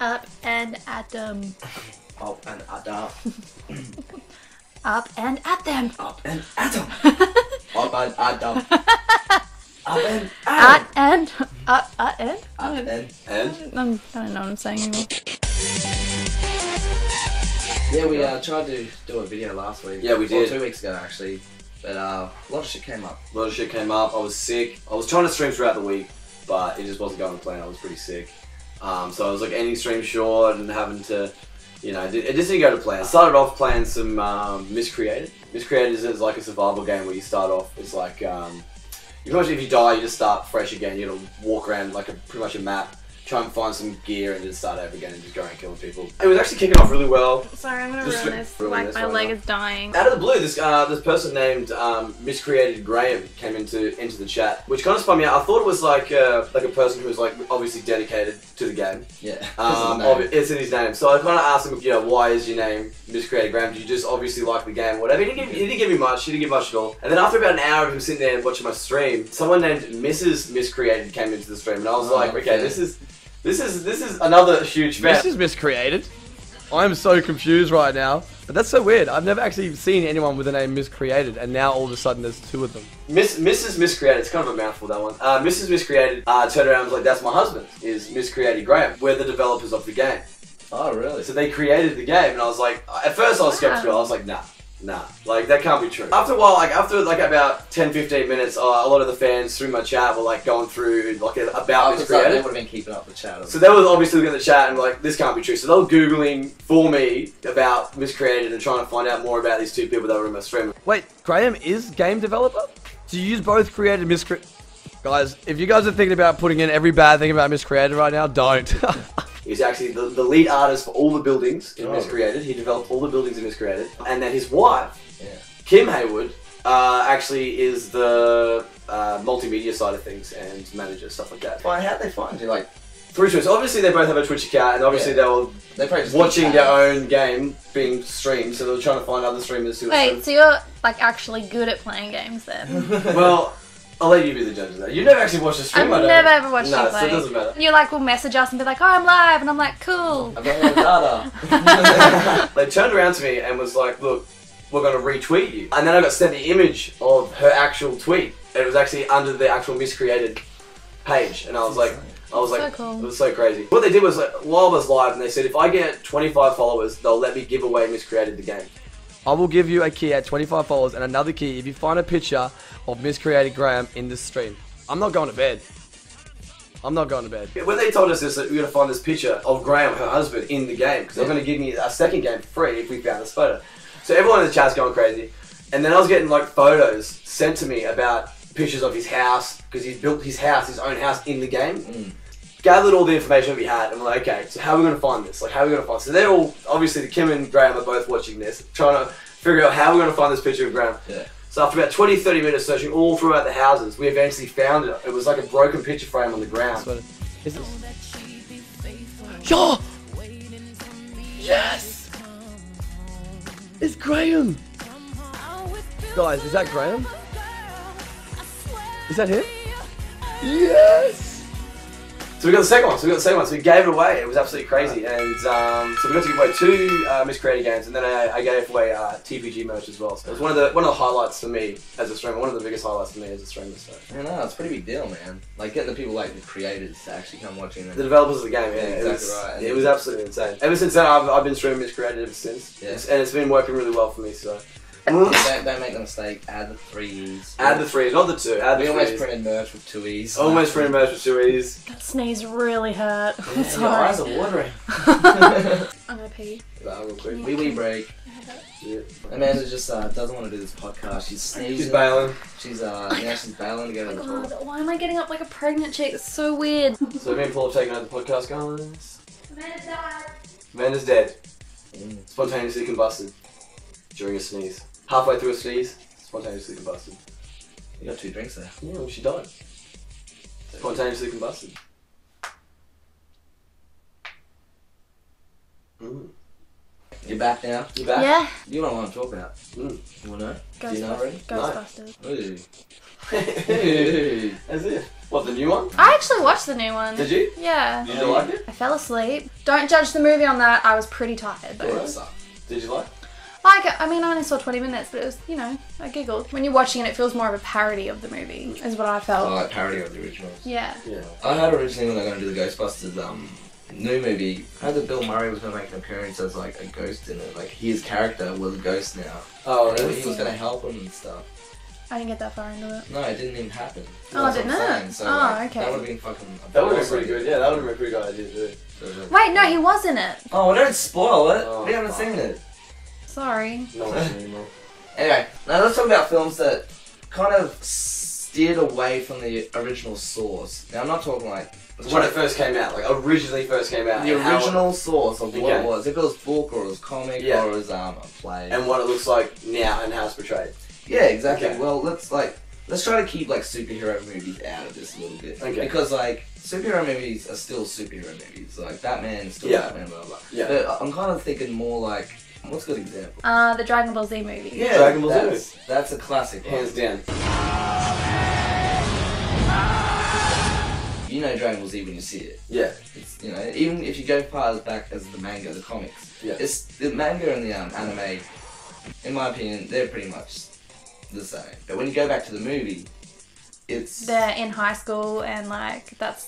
Up and at them. Up and at them. Up and at them. Up and at them. Up and at them. Up and at and up and. Up and I don't know what I'm saying anymore. Yeah, we tried to do a video last week. Yeah, we did. 2 weeks ago actually. But a lot of shit came up. A lot of shit came up. I was sick. I was trying to stream throughout the week, but it just wasn't going to plan. I was pretty sick. So I was like ending stream short and having to, you know, it just didn't go to plan. I started off playing some Mistreated. Mistreated is like a survival game where you start off, it's like, pretty much if you die, you just start fresh again. You gotta walk around like pretty much a map, try and find some gear and just start over again and just go around killing people. It was actually kicking off really well. Sorry, I'm gonna ruin this. Like my leg is dying. Out of the blue, this person named Mistreated Graham came into the chat, which kind of spun me out. I thought it was like a person who was like obviously dedicated to the game. Yeah. It's in his name. So I kind of asked him, you know, why is your name Mistreated Graham? Do you just obviously like the game, whatever? He didn't give me much. He didn't give much at all. And then after about an hour of him sitting there and watching my stream, someone named Mrs. Mistreated came into the stream, and I was like, okay, this is another huge fan. This is Miscreated. I'm so confused right now. But that's so weird. I've never actually seen anyone with the name Miscreated, and now all of a sudden there's 2 of them. Mrs. Mistreated, it's kind of a mouthful, that one. Mrs. Mistreated turned around and was like, that's my husband, is Mistreated Graham. We're the developers of the game. Oh, really? So they created the game, and I was like, at first I was skeptical. I was like, nah, like that can't be true. After a while, after about 10-15 minutes, a lot of the fans through my chat were like going through like about Mistreated. They would have been keeping up the chat. So they were obviously looking at the chat and like, this can't be true. So they were googling for me about Mistreated and trying to find out more about these 2 people that were in my stream. Wait, Graham is game developer? Do you use both created and Miscreated? Guys, if you guys are thinking about putting in every bad thing about Miscreated right now, don't. He's actually the lead artist for all the buildings in Mistreated. He developed all the buildings in Mistreated. And then his wife, Kim Haywood, actually is the multimedia side of things and manager, stuff like that. Well, how'd they find you? Like, through Twitch. Obviously, they both have a Twitch account, and obviously they were watching their own game being streamed, so they were trying to find other streamers who Wait, so you're like actually good at playing games then? Well, I'll let you be the judge of that. You've never actually watched a stream, I've never ever watched you play. So it doesn't matter. And you like will message us and be like, oh, I'm live, and I'm like, cool. I've got no data. They turned around to me and was like, look, we're going to retweet you. And then I got sent the image of her actual tweet. And it was actually under the actual Mistreated page. And I was like, so cool. It was so crazy. What they did was, like, while I was live, and they said, if I get 25 followers, they'll let me give away Mistreated the game. I will give you a key at 25 followers and another key if you find a picture of Miscreated Graham in this stream. I'm not going to bed. I'm not going to bed. When they told us this, that we were going to find this picture of Graham, her husband, in the game, because they're going to give me a second game for free if we found this photo. So everyone in the chat's going crazy. And then I was getting like photos sent to me about pictures of his house, because he's built his house, his own house in the game. Gathered all the information we had, and we're like, okay, so how are we going to find this? Like, how are we going to find this? So they're all, obviously, Kim and Graham are both watching this, trying to figure out how we're going to find this picture of Graham. Yeah. So after about 20-30 minutes searching all throughout the houses, we eventually found it. It was like a broken picture frame on the ground. Is this? Yo! Yes! It's Graham! Guys, is that Graham? Is that him? Yes! So we got the second one. So we gave it away. It was absolutely crazy. And so we got to give away 2 Mistreated games, and then I gave away TBG merch as well. So it was one of the highlights for me as a streamer. One of the biggest highlights for me as a streamer. So. I know, it's a pretty big deal, man. Like getting the people like the creators to actually come watching them. The developers of the game, yeah. Exactly it was absolutely insane. Ever since then, I've been streaming Mistreated ever since. Yeah. And it's been working really well for me. So. Don't make the mistake, add the 3 E's. Add the 3 E's, not the 2. Add the 3 E's. We almost printed merch with 2 E's. Almost printed merch with 2 E's. That sneeze really hurt. I'm sorry. Your eyes are watering. I'm gonna pee. Real quick. Wee break. Yeah. Amanda just doesn't want to do this podcast. She's sneezing. She's bailing. She's she's bailing to go to the toilet. Why am I getting up like a pregnant chick? It's so weird. So me and Paul have taken over the podcast, guys. Amanda's died. Amanda's dead. Spontaneously combusted during a sneeze. Halfway through a sneeze, spontaneously combusted. You got 2 drinks there. Yeah, well, she died. Spontaneously combusted. You're back now? You're back? Yeah. You know what I'm talking about. You want to know? Do you know already? Ghostbusters. Ooh. That's it. What, the new one? I actually watched the new one. Did you? Yeah. Did you like it? I fell asleep. Don't judge the movie on that. I was pretty tired though. Yeah, that sucked. Did you like it? I mean, I only saw 20 minutes, but it was, you know, I giggled. When you're watching it, it feels more of a parody of the movie, is what I felt. Oh, like parody of the originals. Yeah. Yeah. I heard originally when they were going to do the Ghostbusters new movie, I heard that Bill Murray was going to make an appearance as like a ghost in it. Like his character was a ghost now. Oh, And really? he was going to help him and stuff. I didn't get that far into it. No, it didn't even happen. Oh, That's didn't what I'm it? saying. So, Oh, like, okay. That would have been fucking. That would have been pretty good. Yeah, that would have been a pretty good idea too. Wait, no, he was in it. Oh, don't spoil it. Oh, we haven't fuck. seen it. Sorry. No one anymore. Anyway, now let's talk about films that kind of steered away from the original source. Now I'm not talking like When it first came out, like originally first came out. the and how original source of what Okay. it was. If it was book or it was comic Yeah. or it was a play. and what it looks like now and how it's portrayed. Yeah, exactly. Okay. Well, let's try to keep like superhero movies out of this a little bit. Okay. Because like superhero movies are still superhero movies. Like Batman is still Yeah. Batman, blah blah. Yeah. But I'm kind of thinking more like, what's a good example? The Dragon Ball Z movie. Yeah, Dragon Ball Z. that's a classic. Hands down. You know Dragon Ball Z when you see it. Yeah. It's, you know, even if you go far as back as the manga, the comics. Yeah. It's the manga and the anime. In my opinion, they're pretty much the same. But when you go back to the movie, it's They're in high school and like that's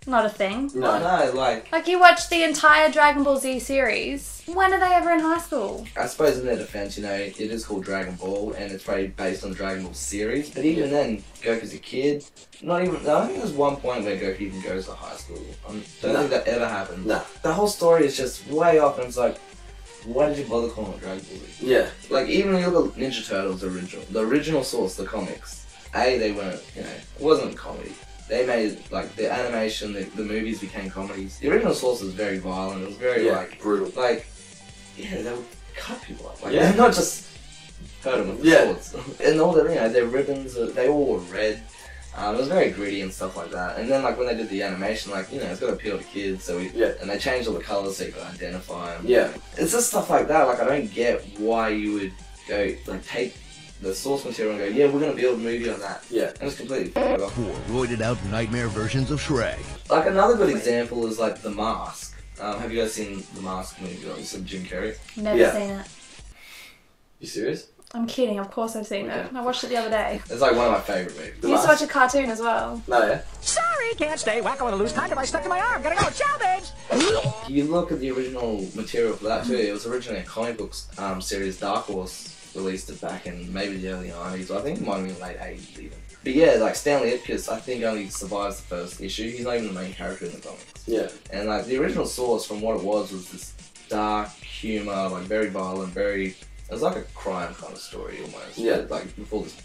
not a thing. No. no, like Like you watch the entire Dragon Ball Z series. When are they ever in high school? I suppose in their defense, you know, it is called Dragon Ball and it's probably based on Dragon Ball series. But even then, Goku's a kid. Not even. I think there's one point where Goku even goes to high school. I don't No. think that ever happened. No. The whole story is just way off, and it's like, why did you bother calling it Dragon Ball Z? Yeah. Like even when you look at Ninja Turtles original, the original source, the comics. They weren't. You know, it wasn't a comedy. They made like the animation, the movies became comedies. The original source was very violent. It was very like brutal. like, yeah, they would cut people up. Like, Yeah. not just hurt them with the Yeah. swords. And all the, you know, their ribbons, they all were red. It was very gritty and stuff like that. And then like when they did the animation, like, you know, it's got to appeal to kids. So and they changed all the colors so you could identify them. Yeah. It's just stuff like that. Like I don't get why you would go like take the source material and go, yeah, we're gonna build a movie on that. Yeah. And it's completely f***ed off. Poor roided out nightmare versions of Shrek. Like another good example is like The Mask. Have you guys seen The Mask movie? Obviously Jim Carrey. Never Yeah. seen it. You serious? I'm kidding, of course I've seen it. I watched it the other day. It's like one of my favourite movies. You used to watch a cartoon as well. No, yeah. Sorry, can't stay. Wacko on a loose condom. I stuck to my arm. Gotta go. Ciao, babes. You look at the original material for that too. It was originally a comic book series. Dark Horse released it back in maybe the early 90s. I think it might have been late 80s even. But yeah, like Stanley Ipkiss, I think only survives the first issue. He's not even the main character in the comics. Yeah. And like the original source from what it was this dark humor, like very violent, very. It was like a crime kind of story almost. Yeah. Like before this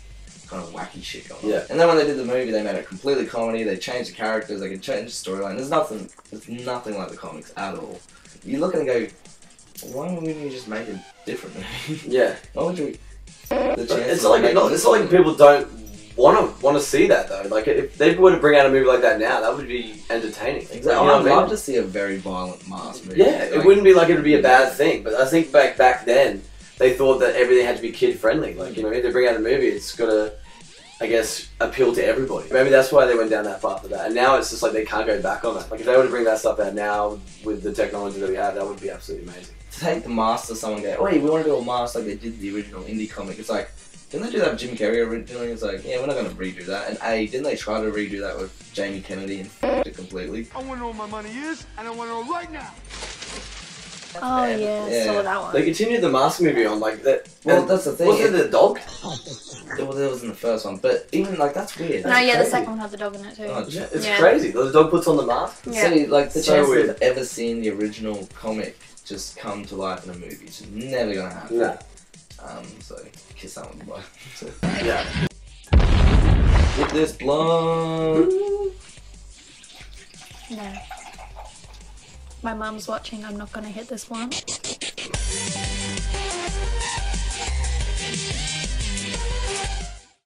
kind of wacky shit going on. Yeah. And then when they did the movie, they made it completely comedy. They changed the characters. They could change the storyline. It's nothing like the comics at all. You look and go, why wouldn't you just make it different? Yeah. Why would you? The It's not like people don't want to see that though. Like if they were to bring out a movie like that now, that would be entertaining. Exactly. Like, you know what I I'd mean? love to see a very violent mask movie. Yeah, it wouldn't be like it would be a bad thing. But I think back then they thought that everything had to be kid friendly. Like, you know, if they bring out a movie, it's got to, I guess, appeal to everybody. Maybe that's why they went down that path for that. And now it's just like they can't go back on that. Like if they were to bring that stuff out now with the technology that we have, that would be absolutely amazing. To take the mask to someone and go, wait, we want to do a mask like they did the original indie comic. It's like, didn't they do that with Jim Carrey originally? It's like, yeah, we're not going to redo that. And didn't they try to redo that with Jamie Kennedy and f***ed it completely? I want to know where my money is, and I want to know right now. Oh yeah, Yeah. saw that one. They continued the Mask movie on like that. Well, and that's the thing. Was it the dog? Well, that was in the first one, but even like that's weird. No, That's yeah, the crazy. second one had the dog in it too. Oh, Yeah, it's Yeah. crazy. The dog puts on the mask. Yeah. See, like the So chances weird. of ever seeing the original comic just come to life in a movie, it's just never gonna happen. No. So kiss that one goodbye. Yeah. Hit this blunt. No. My mum's watching, I'm not gonna hit this one.